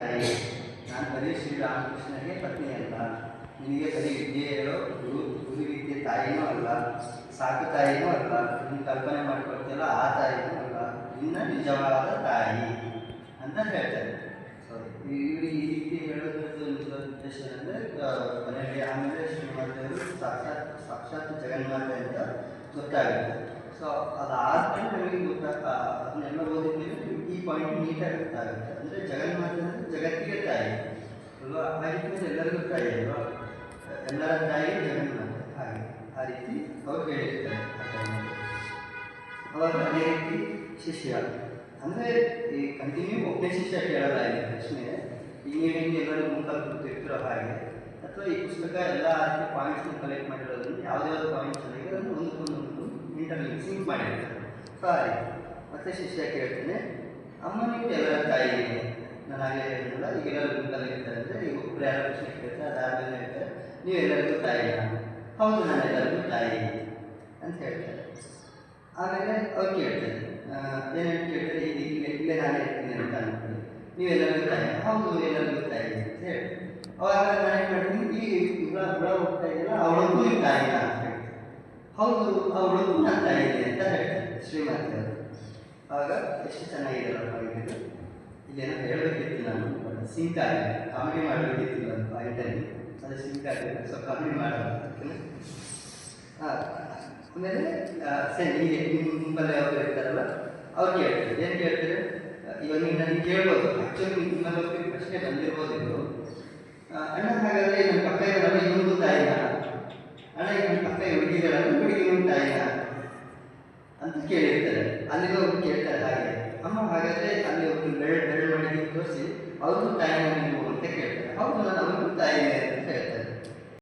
ತಾಯಿ, ನಾನು ಬರೀ ಶ್ರೀರಾಮಕೃಷ್ಣನಿಗೆ ಪತ್ನಿ ಅಲ್ಲ, ನಿನಗೆ ಬರೀ ವಿದ್ಯೆ ಹೇಳೋ ಗುರು ತಾಯಿನೂ ಅಲ್ಲ, ಸಾಕು ತಾಯಿನೂ ಅಲ್ಲ, ನೀನು ಕಲ್ಪನೆ ಮಾಡಿಕೊಡ್ತೀಯಲ್ಲ ಆ ತಾಯಿನೂ ಅಲ್ಲ, ನಿನ್ನ ನಿಜವಾದ ತಾಯಿ ಅಂತ ಹೇಳ್ತಾರೆ. ಸೊ ಇವರು ಈ ರೀತಿ ಹೇಳೋದ್ರದ್ದು ಉದ್ದೇಶ ಅಂದರೆ ಮನೆಯಲ್ಲಿ ಆಮೇಲೆ ಶ್ರೀಮಾತೆಯವರು ಸಾಕ್ಷಾತ್ ಜಗನ್ಮಾತೆ ಅಂತ ಗೊತ್ತಾಗುತ್ತೆ. ಸೊ ಅದಾದ್ಮೇಲೆ ನಮಗೆ ಅದನ್ನೆಲ್ಲ ಓದಿದ್ಮೇಲೆ ಈ ಪಾಯಿಂಟ್ ನೀಟಾಗಿ ಗೊತ್ತಾಗುತ್ತೆ. ಅಂದರೆ ಜಗನ್ಮಾತೆ ಅಂದರೆ ಜಗತ್ತಿಗೆ ತಾಯಿ ಅಲ್ವಾ, ಹಾಗಿದ್ಮೇಲೆ ಎಲ್ಲರಿಗೂ ತಾಯಿ ಅಲ್ವಾ, ಎಲ್ಲರ ತಾಯಿ ಜಗನ್ಮಾತೆ. ಹಾಗೆ ಆ ರೀತಿ ಅವ್ರು ಹೇಳಿರ್ತಾರೆ ಆ ಟೈಮಲ್ಲಿ. ಅವಾಗ ಅದೇ ರೀತಿ ಶಿಷ್ಯ ಅಂದರೆ ಈ ಕಂಟಿನ್ಯೂ ಒಬ್ಬನೇ ಶಿಷ್ಯ ಕೇಳಲ್ಲ ಇಲ್ಲಿ ಪ್ರಶ್ನೆ, ಇಂಜಿನಿಯರಿಂಗ್ ಎಲ್ಲರೂ ಗುಂಪಲ್ಲಿ ಕೂತಿರ್ತಿರೋ ಹಾಗೆ, ಅಥವಾ ಈ ಪುಸ್ತಕ ಎಲ್ಲ ಆ ರೀತಿ ಪಾಯಿಂಟ್ಸ್ನ ಕಲೆಕ್ಟ್ ಮಾಡಿರೋದ್ರಿಂದ ಯಾವುದ್ಯಾವ್ದು ಪಾಯಿಂಟ್ಸ್ ನನಗೆ ಅದನ್ನು ಒಂದಕ್ಕೊಂದೊಂದು ಇಂಟರ್ಲಿಂಕ್ ಮಾಡಿರ್ತಾರೆ. ಸೊ ಆ ರೀತಿ ಮತ್ತೆ ಶಿಷ್ಯ ಕೇಳ್ತೇನೆ, ಅಮ್ಮ ನೀವು ಎಲ್ಲರ ತಾಯಿ, ನಾನು ಹಾಗೆ ಹೇಳಿದ್ನಲ್ಲ, ಈಗ ಎಲ್ಲರೂ ಗುಂಪಲ್ಲಿ ಇರ್ತಾರೆ ಅಂದರೆ ಈಗ ಒಬ್ಬರು ಯಾರೋ ಪ್ರಶ್ನೆ ಕೇಳ್ತಾರೆ, ಅದಾದಮೇಲೆ ಹೇಳ್ತಾರೆ ನೀವು ಎಲ್ಲರಿಗೂ ತಾಯಿ. ಹೌದು, ನಾನು ಎಲ್ಲರಿಗೂ ತಾಯಿ ಅಂತ ಹೇಳ್ತಾರೆ. ಆಮೇಲೆ ಅವ್ರು ಕೇಳ್ತಾರೆ, ಏನೇನು ಕೇಳ್ತಾರೆ, ಇಲ್ಲೇ ನಾನು ಹೇಳ್ತೀನಿ ಅಂತ ಅನ್ಕೊಳ್ಳಿ, ನೀವೆಲ್ಲರಿಗೂ ತಾಯಿ. ಹೌದು, ಎಲ್ಲರಿಗೂ ತಾಯಿ ಅಂತ ಹೇಳಿ ಅವಾಗ ನಾನು ಏನು ಮಾಡ್ತೀನಿ, ಈಗ ಹುಳ ಹೋಗ್ತಾ ಇದೆಯಲ್ಲ ಅವಳೊಂದು ತಾಯಿನ ಅಂತ ಹೇಳ್ತೀನಿ. ಹೌದು, ಅವಳು ನನ್ನ ತಾಯಿ ಇದೆ ಅಂತ ಹೇಳ್ತಾರೆ ಶ್ರೀಮಾತೆ ಅವರು. ಆವಾಗ ಎಷ್ಟು ಚೆನ್ನಾಗಿದೆಯಲ್ಲ ಇದು, ಇಲ್ಲೇನೋ ಹೇಳಬೇಕಿತ್ತು, ನಾನು ಸಿಂಕ್ ಆಗಲಿ, ಕಾಮಿಡಿ ಮಾಡಬೇಕಿತ್ತು ನನ್ನ ಪಾಯಿಂಟಲ್ಲಿ, ಅದು ಸಿಂಕ್ ಆಗಲಿಲ್ಲ. ಸೊ ಕಾಮಿಡಿ ಮಾಡೋದು ಆಮೇಲೆ ಸರಿ, ಹೀಗೆ ನಿಮ್ಮ ನಿಮ್ಮಲ್ಲಿ ಅವರು ಇರ್ತಾರಲ್ಲ ಅವ್ರು ಕೇಳ್ತಾರೆ, ಏನು ಕೇಳ್ತಾರೆ, ಇವಾಗ ನೀವು ನನಗೆ ಕೇಳ್ಬೋದು, ಆ್ಯಕ್ಚುಲಿ ನಿಮ್ಮಲ್ಲಿ ಹೋಗಿ ಪ್ರಶ್ನೆ ಬಂದಿರ್ಬೋದು ಇದು, ಅಣ್ಣ ಹಾಗಾದರೆ ನನ್ನ ಪಕ್ಕ ಇರೋಲ್ಲ ಇನ್ನೊಂದು ತಾಯಿನ, ಅಣ್ಣ ಈಗ ನನ್ನ ಪಕ್ಕ ಹುಡುಗಿದಾರಲ್ಲ ಹುಡುಗಿನೊಂದು ತಾಯಿನ ಅಂತ ಕೇಳಿರ್ತಾರೆ. ಅಲ್ಲಿಗೆ ಒಬ್ರು ಕೇಳ್ತಾರೆ ಹಾಗೆ, ಅಮ್ಮ ಹಾಗಾದರೆ ಅಲ್ಲಿ ಒಬ್ರು ಬೆರಳು ಮಾಡಿ ತೋರಿಸಿ ಅವ್ರಿಗೂ ತಾಯಿ